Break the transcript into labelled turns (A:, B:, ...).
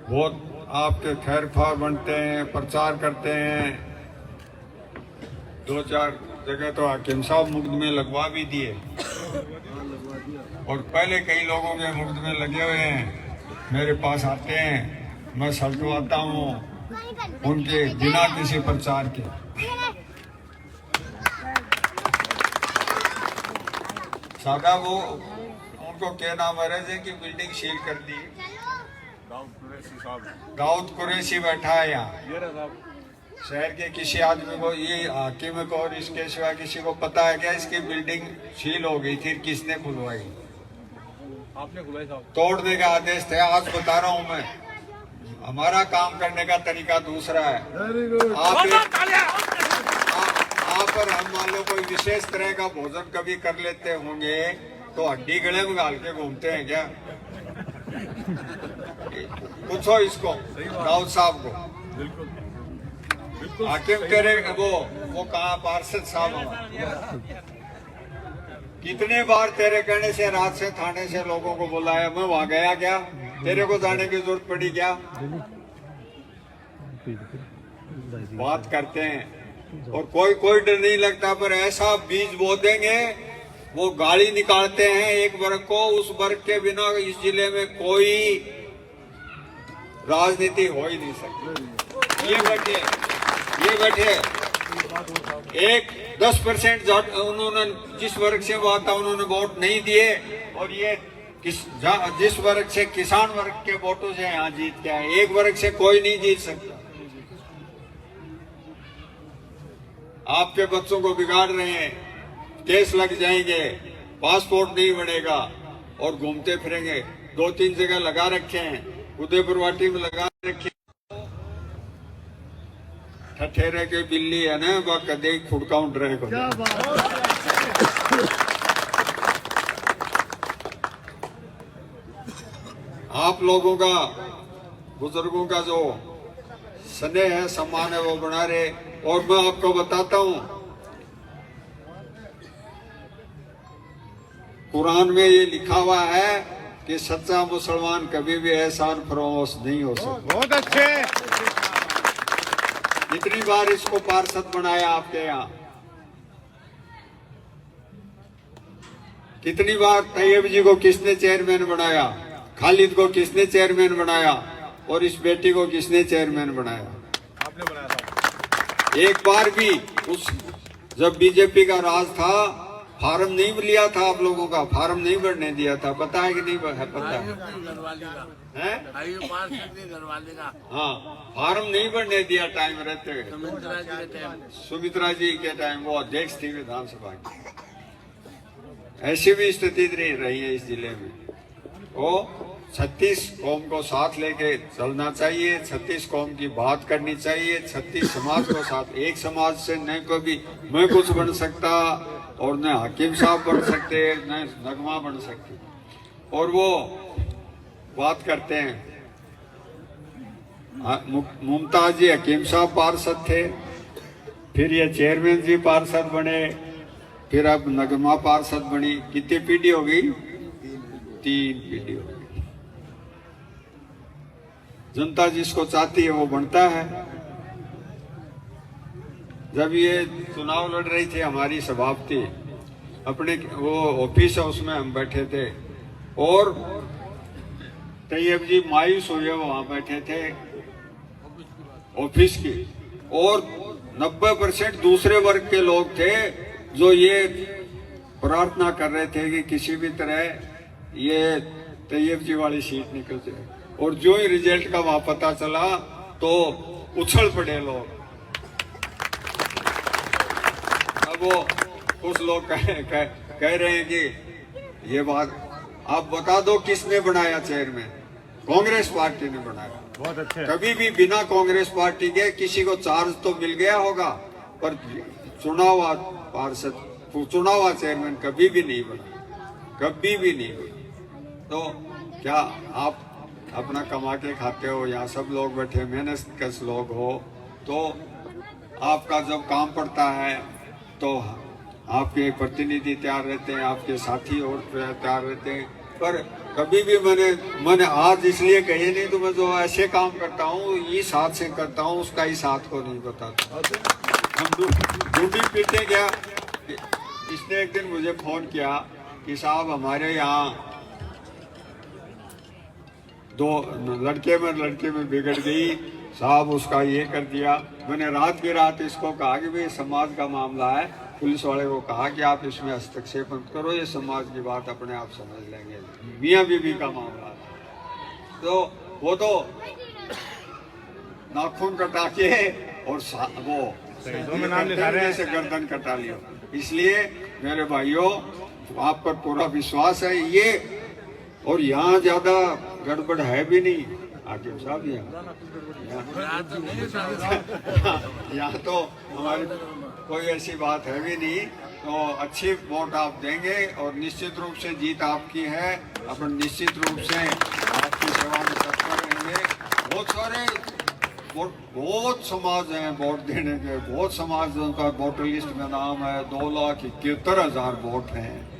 A: बहुत आपके खैर ख्वाह बनते हैं, प्रचार करते हैं। 2-4 जगह तो हाकिम साहब मुकदमे लगवा भी दिए और पहले कई लोगों के मुकदमे लगे हुए हैं। मेरे पास आते हैं, मैं सलटवाता हूँ उनके बिना किसी प्रचार के। सादा वो उनको क्या नाम है कि बिल्डिंग सील कर दी। दाऊद कुरैशी बैठा है यहाँ शहर के किसी आदमी को, ये हाकिम को और इसके सिवा किसी को पता है क्या इसकी बिल्डिंग सील हो गई थी? किसने खुलवाई?
B: आपने खुलवाई साहब।
A: तोड़ने का आदेश थे। आज बता रहा हूँ मैं, हमारा काम करने का तरीका दूसरा है। आप पर हम मान लो कोई विशेष तरह का भोजन कभी कर लेते होंगे तो हड्डी गले में डाल के घूमते हैं क्या? पूछो इसको दाऊद साहब को। हाकिम तेरे वो कहा पार्षद साहब, कितने बार तेरे कहने से रात से थाने से लोगों को बुलाया, मैं वहां गया क्या? तेरे को जाने की जरूरत पड़ी क्या? बात करते हैं और कोई डर नहीं लगता, पर ऐसा बीज बो देंगे वो गाली निकालते हैं एक वर्ग को, उस वर्ग के बिना इस जिले में कोई राजनीति हो ही नहीं सकती। ये बैठे एक 10% उन्होंने जिस वर्ग से वो आता उन्होंने वोट नहीं दिए और ये जिस वर्ग से किसान वर्ग के वोटों से यहाँ जीत के आए। एक वर्ग से कोई नहीं जीत सकता। आपके बच्चों को बिगाड़ रहे हैं, केस लग जाएंगे, पासपोर्ट नहीं बनेगा और घूमते फिरेंगे। 2-3 जगह लगा रखे हैं, उदयपुर वाटी में लगा रखे। ठठेरे के बिल्ली है ना, वह कदे फुड़काउंट रहेगा। आप लोगों का, बुजुर्गों का जो स्नेह है, सम्मान है, वो बना रहे। और मैं आपको बताता हूं, कुरान में ये लिखा हुआ है कि सच्चा मुसलमान कभी भी एहसान फरोश नहीं हो सकता।
B: बहुत अच्छे।
A: कितनी बार इसको पार्षद बनाया आपके यहाँ? कितनी बार तैयब जी को किसने चेयरमैन बनाया? खालिद को किसने चेयरमैन बनाया? और इस बेटी को किसने चेयरमैन बनाया?
B: आपने बनाया था।
A: एक बार भी उस जब बीजेपी का राज था फार्म नहीं लिया था, आप लोगों का फार्म नहीं भरने दिया था। पता है कि नहीं है? पता है? हाँ, फार्म नहीं भरने दिया टाइम रहते हुए। सुमित्रा जी के टाइम वो अध्यक्ष थी विधानसभा की। ऐसी भी स्थिति रही है इस जिले में। वो 36 कौम को साथ लेके चलना चाहिए, 36 कौम की बात करनी चाहिए, 36 समाज को साथ। एक समाज से न कभी मैं कुछ बन सकता और न हाकिम साहब बन सकते, न नगमा बन सकती। और वो बात करते हैं, मुमताज जी हकीम साहब पार्षद थे, फिर ये चेयरमैन जी पार्षद बने, फिर अब नगमा पार्षद बनी। कितनी पीढ़ी हो गई? 3 पीढ़ी हो गई। जनता जिसको चाहती है वो बनता है। जब ये चुनाव लड़ रही थी, हमारी सभापति अपने वो ऑफिस है उसमें हम बैठे थे और तैयब जी मायूस हुए वहां बैठे थे ऑफिस की, और 90% दूसरे वर्ग के लोग थे जो ये प्रार्थना कर रहे थे कि किसी भी तरह ये तैयब जी वाली सीट निकल जाए। और जो ही रिजल्ट का वहां पता चला तो उछल पड़े लोग। अब वो कुछ लोग कह रहे हैं कि ये बात आप बता दो किसने बनाया चेयरमैन? कांग्रेस पार्टी ने बनाया।
B: बहुत अच्छे।
A: कभी भी बिना कांग्रेस पार्टी के किसी को चार्ज तो मिल गया होगा, पर चुनाव पार्षद, चुनाव चेयरमैन कभी भी नहीं बना, कभी भी नहीं बना। तो क्या आप अपना कमा के खाते हो, यहाँ सब लोग बैठे मेहनत कश लोग हो, तो आपका जब काम पड़ता है तो आपके प्रतिनिधि तैयार रहते हैं, आपके साथी और तैयार रहते हैं, पर कभी भी मैंने आज इसलिए कही नहीं, तो मैं जो ऐसे काम करता हूँ इस हाथ से करता हूँ, उसका इस हाथ को नहीं बताता। हम ड्यूटी पीटे गया। इसने एक दिन मुझे फोन किया कि साहब हमारे यहाँ दो लड़के में बिगड़ गई साहब, उसका ये कर दिया। मैंने रात की रात इसको कहा कि भाई समाज का मामला है, पुलिस वाले को कहा कि आप इसमें हस्तक्षेप मत करो, ये समाज की बात अपने आप समझ लेंगे, मियाँ बीवी का मामला है। तो वो तो नाखून कटा के और वो से गर्दन कटा लिया। इसलिए मेरे भाइयों, आप पर पूरा विश्वास है ये, और यहाँ ज्यादा गड़बड़ है भी नहीं। हाकिम साहब यहाँ तो हमारी कोई ऐसी बात है भी नहीं। तो अच्छी वोट आप देंगे और निश्चित रूप से जीत आपकी है। अपन निश्चित रूप से आपकी सेवा में तत्पर रहेंगे। बहुत समाज हैं वोट देने के, बहुत समाज का वोटर लिस्ट में नाम है, 2,71,000 वोट हैं।